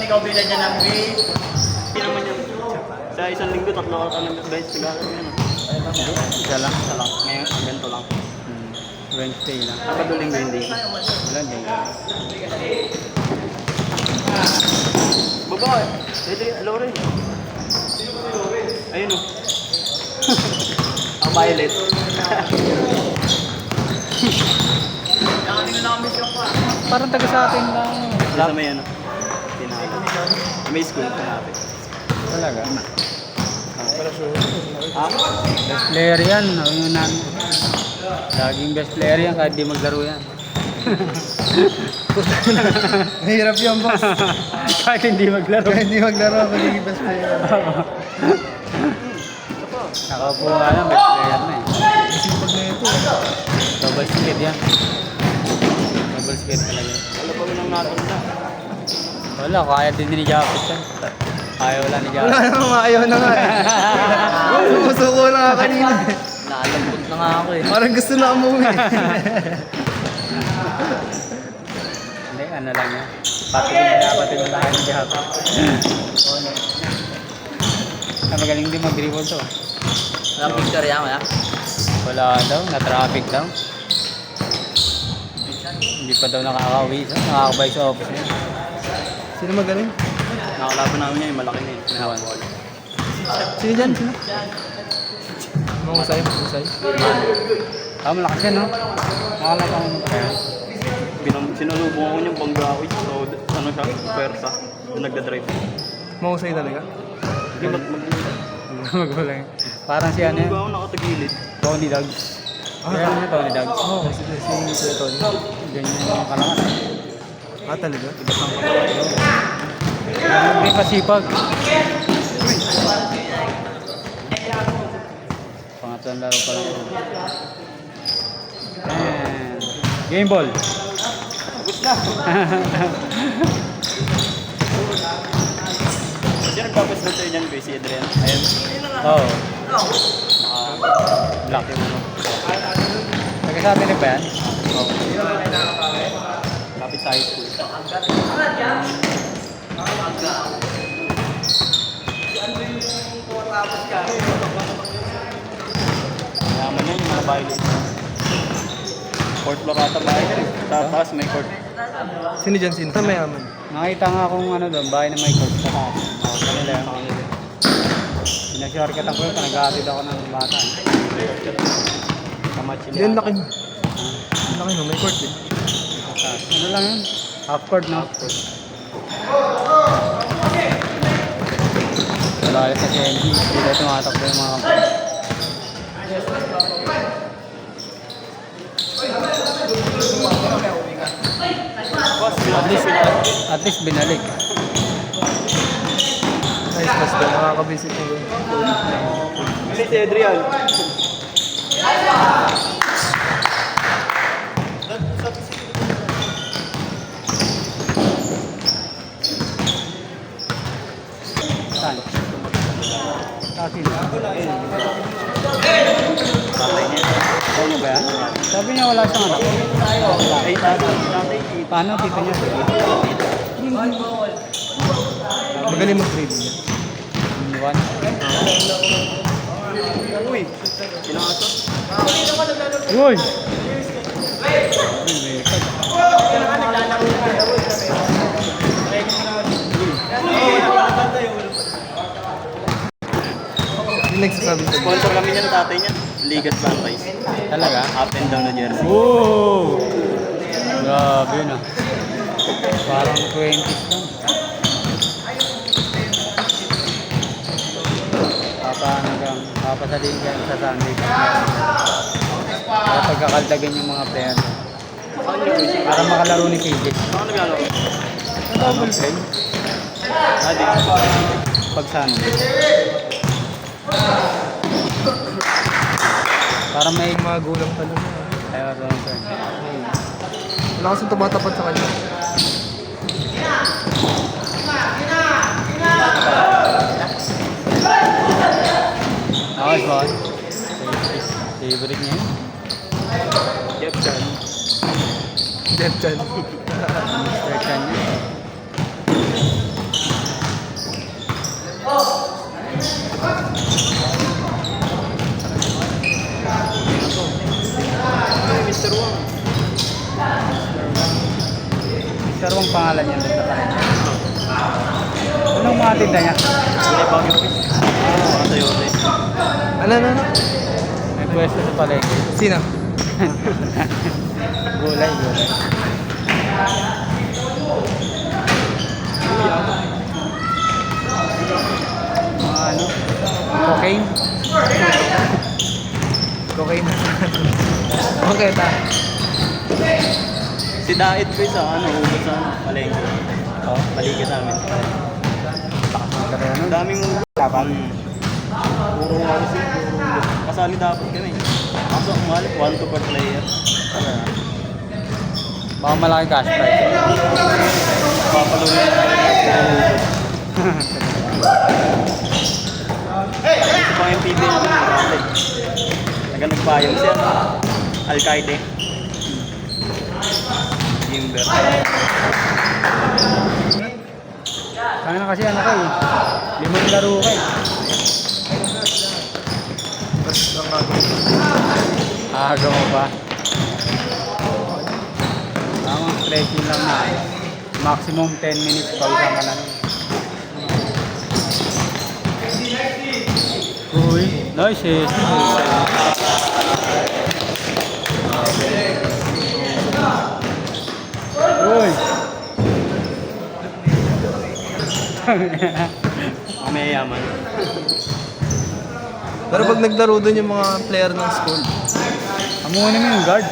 ikaw bilan niya ng weight. Hindi naman yan. Sa isang linggo, 3 ka ng bench na gano'n yan. Isa lang. Ngayon, ganito lang. Wednesday lang. Sabado linggo hindi. Wala din. Babae. Pwede, Loren. Ayun o. Ang violet. Parang taga sa atin lang. Sa may ano. Tinalo. May school pa natin. Talaga. Ah? Best player yan. Yung laging best player yan kahit di maglaro yan. Mahirap yan, boss. Kahit hindi maglaro. Kaya hindi maglaro, magiging best player. Nakapo nga lang, best player na eh. Isipag na ito. Double speed yan. Double speed talaga. Wala pa rin ang natin na. Wala, kaya din ni Japit yan. Ayaw lang ni Wala Japit. namang ayaw na nga eh. Sumusuko na nga kanina. Naalambot na nga ako eh. Parang gusto na umuwi. Hindi, ano lang yan. Patin na tayo ni Japit. Magaling din mag-dribble to. Walang picture yan, wala? Wala daw, na-traffic daw. Hindi pa daw nakaka-uwi. Nakakabay sa office niya. Sino magaling? Nakalaban namin niya, yung malaki na yun. Pinahawan ko. Sino dyan? Sino? Mahusay, mahusay. Ah, malakas yan, no? Nakalaban ko kaya. Sinulubong ako niyang banggawi. So, ano siya, pwersa. Doon nagda-drive. Mahusay talaga. Hindi, Magulang. Parang si ano Ano yun? ba ako nakatagilid? Tony Dogs. Kaya ano Tony Dogs? Oo, si Tony. Ganyan yung kalakas. Talaga? Hindi pasipag. Pangatlong laro pa lang. And game ball. Tapos na! Sino nagpapos na sa'yo dyan, Kuya? Si Adrian? Ayun. Oo. Black yung ano. Taga sa atin ba yan? Oo. Lapit sa high school. Yaman yan, yung mga violent. Court floor ata bahay na rin. Sa taas may court. Sino dyan? Sino? Saan mayaman? Nakita nga akong ano doon, bahay na may court sa taas. Kanila yun. Pinashortcut ako yun, nag-aatid ako ng bata. Kamatsin Yan, laki. Laki no, may court eh. Ano lang yun? Half court, no? Wala ulit sa CNG. Dito tumatakbo yung mga kampanya. At least binalik. Nice pass daw, makakabisit mo yun. Hindi si Adrian. Saan? Kasi Tatay niya. ano ba yan? Sabi niya wala siyang anak. Ay, tatay. Paano tito niya? Magaling mag-trade niya. One. Uy, pinakaso. Uy! Yung nagsasabi sa Sponsor kami niya ng tatay niya. Ligas Franchise. Talaga? Up and down na jersey. Whoa! Grabe yun ah. Parang 20s lang. Papasalin dyan sa Sunday. Para pagkakaldagan yung mga player. Saan niyo Kuya? Para makalaro ni PJ. Saan naglalaro? Double play. Dito. Pag Sunday. Para may mga gulang talaga. ayaw wrong turn. Wala kasing tumatapat sa kanya. Nice one. Favorite niya yun. Jeff Chan. Death Chan. Mr. Chan yun. Pero ang pangalan niya doon sa palengke. Anong mga tinda niya? May bagyo fish. Mga sayote. Ano? May pwesto sa palengke. Sino? Gulay. Mga ano? Cocaine. Cocaine. Okay, ta. Si Dait ko sa ugot sa palengke. Oh, Paligid sa amin. ano? Ang daming laban. Puro ano siya, puro kasali dapat kami. Kaso ang mahal, 1-2 per player. Ano na? Baka malaki cash prize. Papaluin na ito pa yung PB namin dati. Nagpayong siya. Alcaide. Gimber. Kaya na kasi ano kayo, 5 laro kayo. Aga mo pa. Tamang stretching lang na. Maximum 10 minutes pa isang ka na nun. Uy, nice eh. Uy. May yaman. Pero pag naglaro doon yung mga player ng school, Amunin mo yung guard.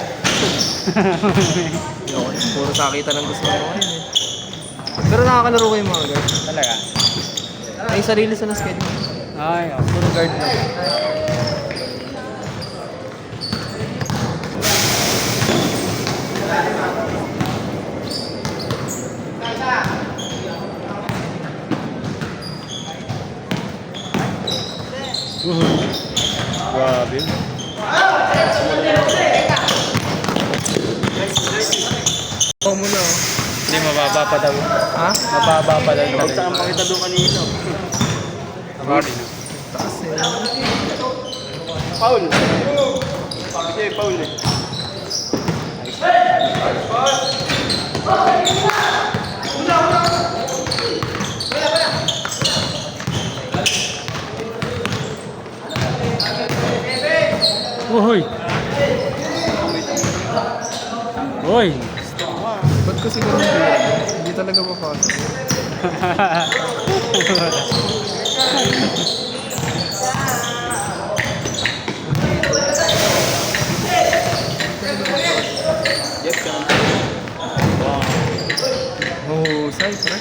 yun, puro sakita ng gusto ko ngayon eh. Pero nakakalaro ko yung mga guard. Talaga? May sarili sa na schedule. Ay, oh, puro guard lang. Grabe. Oo muna oh. Hindi, mababa pa daw. Ha? Mababa pa daw. Huwag saan pakita doon kanina. Sorry. Taas eh. Paul. Okay, Paul eh. Uy! Uy! Ba't ko siguro hindi talaga papasok? Yes, ka. Wow. Mahusay, pre.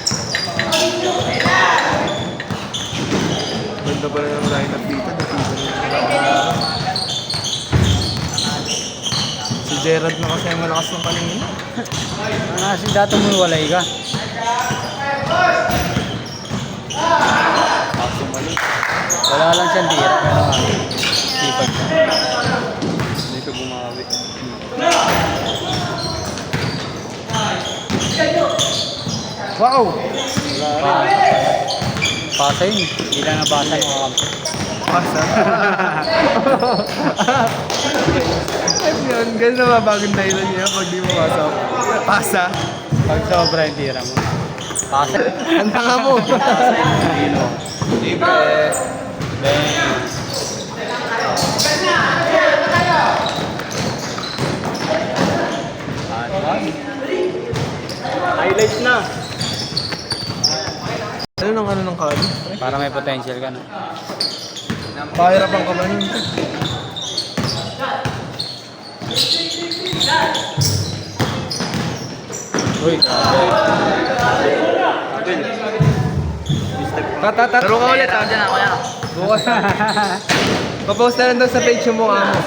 Ganda pala ng lineup dito. Si Gerald na kasi ang malakas ng paningin. Si dato mo walay ka. Kaso mali. Wala lang siyang tira. Pero sipag siya. Hindi ka bumawi. Wow! Pasa yun. Hindi lang nabasa ng mga kampi. Pasa. Ay, yun. Ganun na ba bagong dahilan niya pag di mo pasok? Pasa. Pag sobra yung tira mo. Pasa. Handa nga mo. Dino. Libre. Highlights na. Ano ng kali? Para may potential ka, no? Pahirapan ka ba nun? Uy. Abel. Laro ka ulit, ha? Bukas. Papost na lang daw sa page yung mukha mo.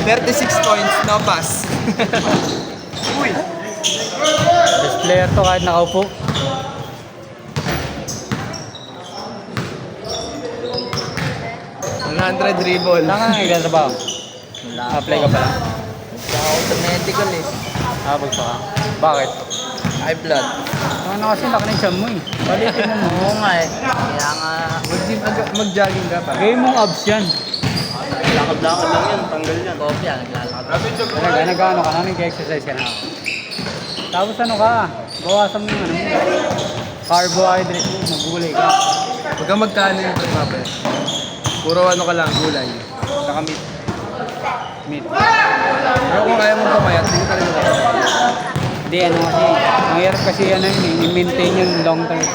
36 points, no pass. Uy! Best player to kahit nakaupo. Wala 100 dribble. Saan ka nagtatrabaho? Apply ka pala. Ako sa medical eh. Bagsak ka. Bakit? High blood. Ano kasi laki ng tiyan mo eh. Balikin mo mo. Oo nga eh. Kaya nga, mag-jogging ka pa. Gawin mong abs yan. Lakad-lakad lang yan. Tanggal yan. Kopya, naglalakad. Talaga, nag-ano ka na, nag-exercise ka na. Tapos ano ka, bawasan mo yung ano mo. Carbohydrate mo, magulay ka. Huwag kang magkanin pre, Mapel. Puro ano ka lang, gulay. Saka meat. Meat. Pero kung kaya mo pumayat, hindi ka rin magkain. Hindi, ano kasi, mahirap kasi ano yun eh, i-maintain yung long term.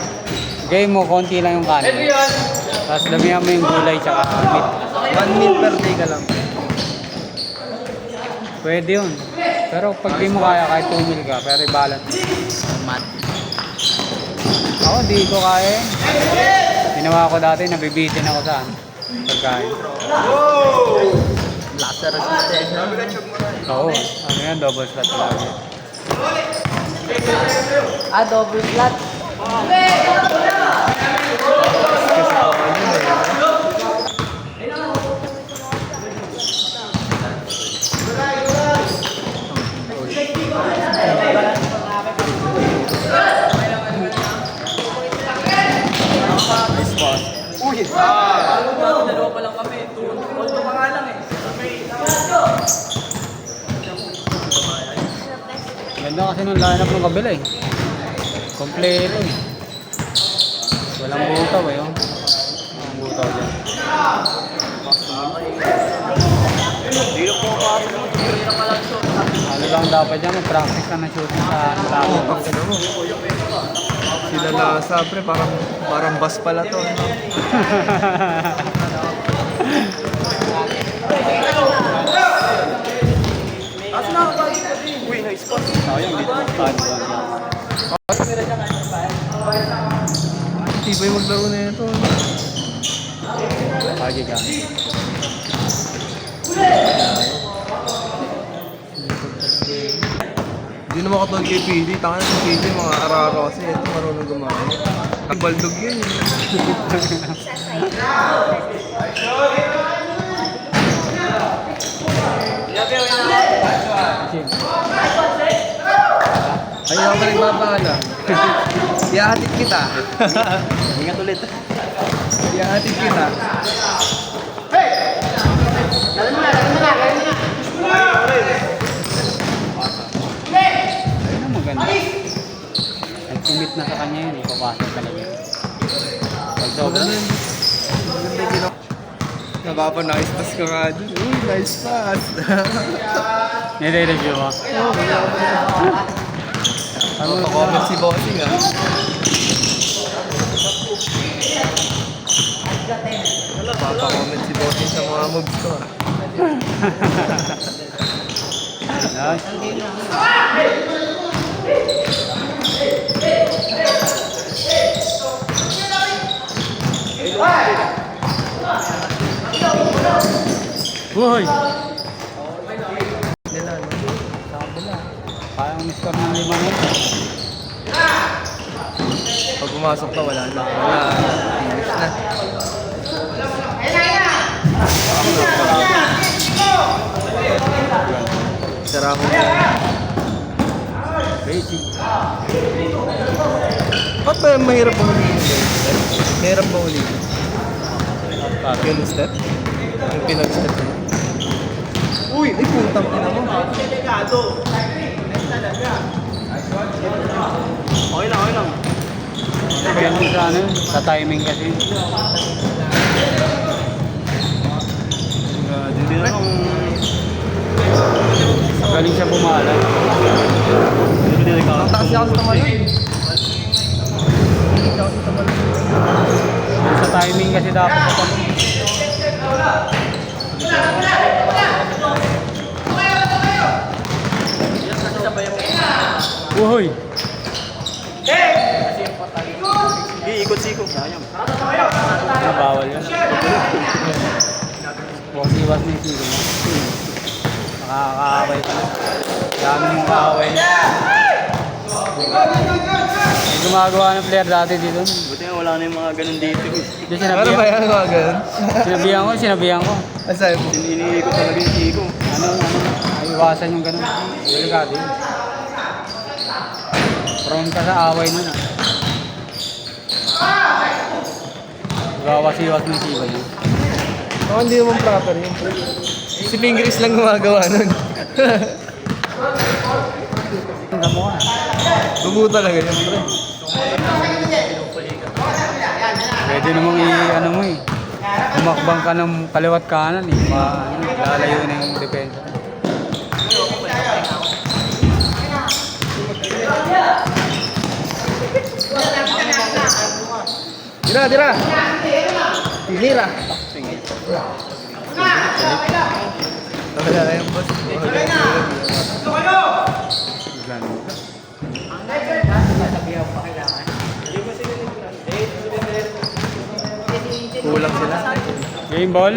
Gawin mo, konti lang yung kanin. Tapos damihan mo yung gulay tsaka meat. 1 meal per day ka lang. Pwede yun. Pero pag di mo kaya, kahit 2 meal ka, pero i-balance. Mat. Ako, di ko kaya. Ginawa ko dati, nabibitin ako sa ano, pagkain. Lazarus station. Oo, ano yan, double slot lagi. Double slot. Ganda kasi nung lineup ng kabila eh. Kompleto eh. Walang butaw eh. Oh. Walang butaw dyan. Ano lang dapat dyan, mag-practice ka ng shooting sa malabo. Sila Lasa, pre, parang bus pala to. No? Uy, nice spot. Sayang, dito. Tibay maglaro na ito. Pagi ka. Hindi naman katulad kay PD. Taka na si PD, mga araro kasi. Ito marunong gumamit. Ang baldog yun. Ayaw ka rin mapakala. Iyahatid kita. Ingat ulit. Iyahatid kita. Ayun ang maganda. Nag-commit na sa kanya yun, ipapasok talaga yun. Pag sobrang, Napapa, nice pass ka nga dun. Uy, nice pass. nire-review mo. Ano pa-comment si Bossing ah. Papa-comment si Bossing sa mga moves ko ah. Nice. Uy! Nila, no? Sa kabila. Kaya umiscore ng 5 minutes. Pag pumasok ka, wala na. Wala na. English na. Sara ko na. Basic. Ba't ba mahirap ba ulitin? Mahirap ba ulitin? Para. Yung step? Yung pinag-step na. Uy! Ay, putang ina mo. Okay lang, okay lang. Depende sa ano, sa timing kasi. Hindi na akong... Magaling siya bumala. Hindi na ikaw. Ang taas niya ako sa tamalo. Sa timing kasi dapat ito. Uy! Ikot-sikot. Sayang. Ano, bawal yun. Iwas na yung silo mo. Nakakaaway ka na. Dami mong kaaway. May gumagawa ng player dati dito. Buti nga wala na yung mga ganun dito. Hindi Ano ba yan mga ganun? sinabihan ko. Asay, Iniikot talaga yung siko. Ano, ay iwasan yung ganun. Delikado yun. Prone ka sa away nun ah. Iwawasiwas mo yung silo mo. oh, hindi naman proper yun. Si Fingris lang gumagawa nun. na mo ah. Tubo talaga yun, pre. Pwede namang ano mo eh. Umakbang ka ng kaliwat kanan eh. Lalayo na yung depensa. Tira, tira! Tira! Wala na yung boss. Bigla na. Kulang sila. Game ball.